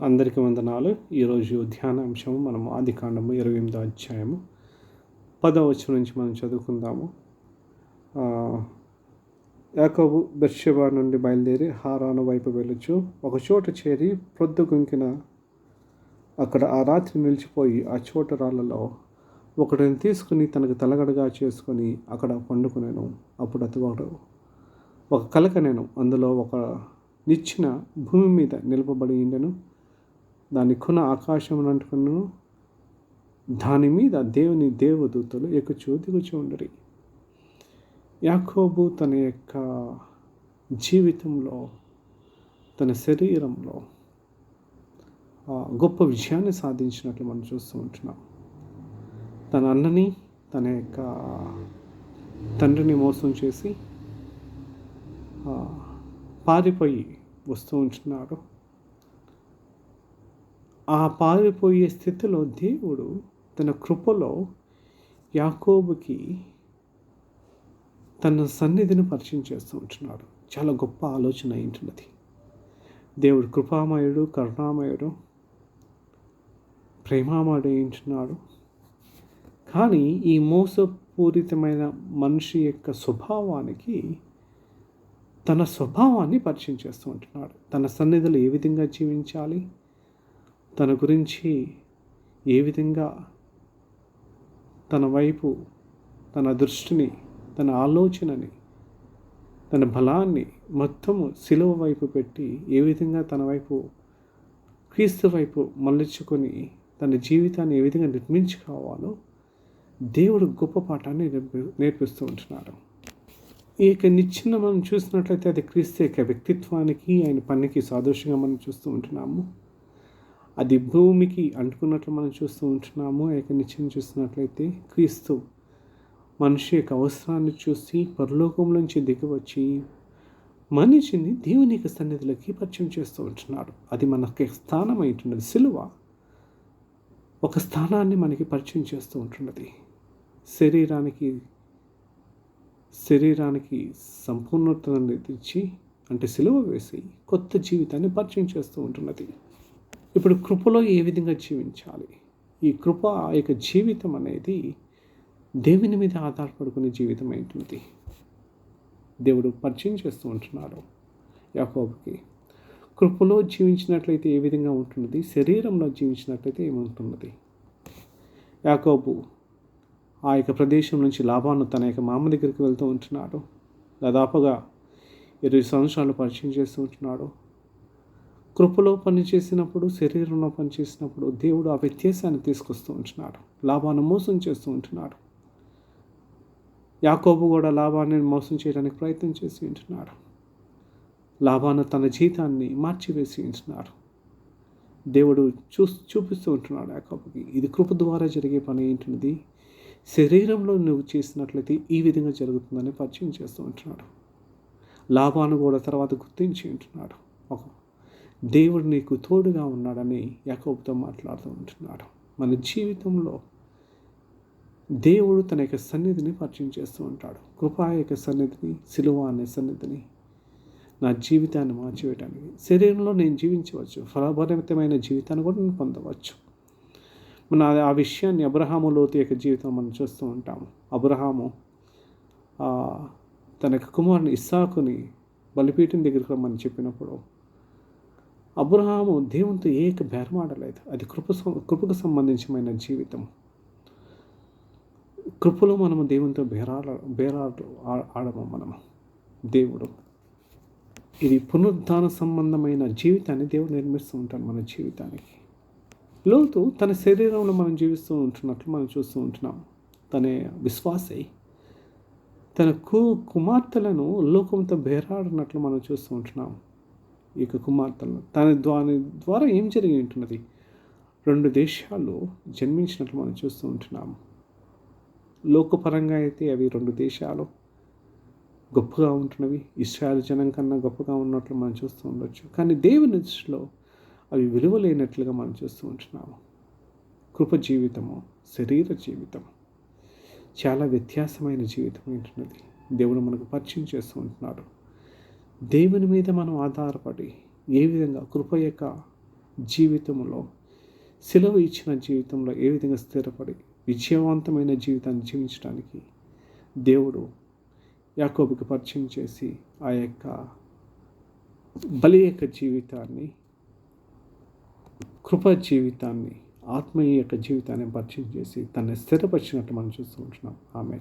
అందరికీ వందనాలు. ఈరోజు ధ్యానాంశము మనము ఆదికాండము 28వ అధ్యాయము 10వ వచనం నుంచి మనం చదువుకుందాము. యాకోబు బెర్షెబా నుండి బయలుదేరి హారాను వైపు వెళ్ళుచు ఒక చోట చేరి ప్రొద్దుగుంకిన అక్కడ ఆ రాత్రి నిలిచిపోయి ఆ చోట రాళ్ళలో ఒకటిని తీసుకుని తనకు తలగడగా చేసుకొని అక్కడ పండుకునేను. అప్పుడు అతడు ఒక కలకనేను, అందులో ఒక నిచ్చిన భూమి మీద నిలపబడి ఉండెను. దాని కొన ఆకాశం అంటుకును, దాని మీద దేవుని దేవదూతలు ఎక్కుచూ దిగుచూ ఉండరు. యాకోబు తన యొక్క జీవితంలో, తన శరీరంలో గొప్ప విజయాన్ని సాధించినట్లు మనం చూస్తూ ఉంటున్నాం. తన అన్నని, తన యొక్క తండ్రిని మోసం చేసి పారిపోయి వస్తూ ఉంటున్నాడు. ఆ పారిపోయే స్థితిలో దేవుడు తన కృపలో యాకోబుకి తన సన్నిధిని పరిచయం చేస్తూ ఉంటున్నాడు. చాలా గొప్ప ఆలోచన ఏంటున్నది. దేవుడు కృపామయుడు, కరుణామయుడు, ప్రేమామయుడు ఏంటున్నాడు. కానీ ఈ మోసపూరితమైన మనిషి యొక్క స్వభావానికి తన స్వభావాన్ని పరిచయం చేస్తూ ఉంటున్నాడు. తన సన్నిధిలో ఏ విధంగా జీవించాలి, తన గురించి ఏ విధంగా తన వైపు, తన దృష్టిని, తన ఆలోచనని, తన బలాన్ని మొత్తము సిలువ వైపు పెట్టి ఏ విధంగా తన వైపు, క్రీస్తు వైపు మళ్ళించుకొని తన జీవితాన్ని ఏ విధంగా నిర్మించుకోవాలో దేవుడు గొప్ప పాఠాన్ని నేర్పిస్తూ ఉంటున్నాడు. ఈ యొక్క నిచ్చెన మనం చూసినట్లయితే అది క్రీస్తు యొక్క వ్యక్తిత్వానికి, ఆయన పనికి సాదృశ్యంగా మనం చూస్తూ ఉంటున్నాము. అది భూమికి అంటుకున్నట్లు మనం చూస్తూ ఉంటున్నాము. ఆ యొక్క నిచ్చెన చూసినట్లయితే క్రీస్తు మనిషి యొక్క అవసరాన్ని చూసి పరలోకంలోంచి దిగివచ్చి మనిషిని దేవుని యొక్క సన్నిధిలోకి పరిచయం చేస్తూ ఉంటున్నాడు. అది మనకి స్థానం అవుతున్నది. సిలువ ఒక స్థానాన్ని మనకి పరిచయం చేస్తూ ఉంటున్నది. శరీరానికి సంపూర్ణతను తెచ్చి, అంటే సిలువ వేసి కొత్త జీవితాన్ని పరిచయం చేస్తూ ఉంటున్నది. ఇప్పుడు కృపలో ఏ విధంగా జీవించాలి? ఈ కృప యొక్క జీవితం అనేది దేవుని మీద ఆధారపడుకునే జీవితం ఏంటుంది. దేవుడు పరిచయం చేస్తూ ఉంటున్నాడు యాకోబుకి. కృపలో జీవించినట్లయితే ఏ విధంగా ఉంటున్నది, శరీరంలో జీవించినట్లయితే ఏముంటున్నది. యాకోబు ఆ యొక్క ప్రదేశం నుంచి లాబాను తన యొక్క మామ దగ్గరికి వెళ్తూ ఉంటున్నాడు. దాదాపుగా 20 సంవత్సరాలు పరిచయం చేస్తూ ఉంటున్నాడు. కృపలో పనిచేసినప్పుడు, శరీరంలో పనిచేసినప్పుడు దేవుడు ఆ వ్యత్యాసాన్ని తీసుకొస్తూ ఉంటున్నాడు. లాబాను మోసం చేస్తూ ఉంటున్నాడు. యాకోబు కూడా లాబాన్ని మోసం చేయడానికి ప్రయత్నం చేసి ఉంటున్నాడు. లాబాను తన జీతాన్ని మార్చివేసి ఉంటున్నాడు. దేవుడు చూపిస్తూ ఉంటున్నాడు యాకోబుకి, ఇది కృప ద్వారా జరిగే పని ఏంటిది, శరీరంలో నువ్వు చేసినట్లయితే ఈ విధంగా జరుగుతుందని పరిచయం చేస్తూ ఉంటున్నాడు. లాబాను కూడా తర్వాత గుర్తించి ఉంటున్నాడు. దేవుడు నీకు తోడుగా ఉన్నాడని యాకోబుతో మాట్లాడుతూ ఉంటున్నాడు. మన జీవితంలో దేవుడు తన యొక్క సన్నిధిని పరిచయం చేస్తూ ఉంటాడు. కృపా యొక్క సన్నిధిని, సిలువ అనే సన్నిధిని నా జీవితాన్ని మార్చివేయడానికి. శరీరంలో నేను జీవించవచ్చు, ఫలభరితమైన జీవితాన్ని కూడా నేను పొందవచ్చు. మన ఆ విషయాన్ని అబ్రహాము లోతు యొక్క జీవితం మనం చూస్తూ ఉంటాము. అబ్రహాము తన యొక్క కుమారుని ఇస్సాకుని బలిపీఠం దగ్గరికి రమ్మని చెప్పినప్పుడు అబ్రహాము దేవునితో ఏక బేరమాడలేదు. అది కృపకు సంబంధించిన జీవితం. కృపలో మనము దేవునితో బేరాడు ఆడము మనము. దేవుడు ఇది పునరుద్ధాన సంబంధమైన జీవితాన్ని దేవుడు నిర్మిస్తూ ఉంటాడు మన జీవితానికి. లోతు తన శరీరంలో మనం జీవిస్తూ ఉంటున్నట్లు మనం చూస్తూ ఉంటున్నాం. తన విశ్వాసై తన కుమార్తెలను లోకంతో బేరాడినట్లు మనం చూస్తూ ఉంటున్నాం. ఈ యొక్క కుమార్తెలను దాని ద్వారా ఏం జరిగి ఉంటున్నది, 2 దేశాలు జన్మించినట్లు మనం చూస్తూ ఉంటున్నాము. లోకపరంగా అయితే అవి 2 దేశాలు గొప్పగా ఉంటున్నవి, ఇశ్రాయేలు జనం కన్నా గొప్పగా ఉన్నట్లు మనం చూస్తూ ఉండొచ్చు. కానీ దేవుని దృష్టిలో అవి విలువలేనట్లుగా మనం చూస్తూ ఉంటున్నాము. కృప జీవితము, శరీర జీవితం చాలా వ్యత్యాసమైన జీవితం ఉంటున్నది. దేవుడు మనకు పరిచయం చేస్తూ ఉంటున్నాడు. దేవుని మీద మనం ఆధారపడి ఏ విధంగా కృప యొక్క జీవితంలో, సిలువ ఇచ్చిన జీవితంలో ఏ విధంగా స్థిరపడి విజయవంతమైన జీవితాన్ని జీవించడానికి దేవుడు యాకోబుకి పరిచయం చేసి ఆ యొక్క బలి యొక్క జీవితాన్ని, కృప జీవితాన్ని, ఆత్మీయ యొక్క జీవితాన్ని పరిచయం చేసి తనని స్థిరపరిచినట్టు మనం చూస్తూ ఉంటున్నాం. ఆమె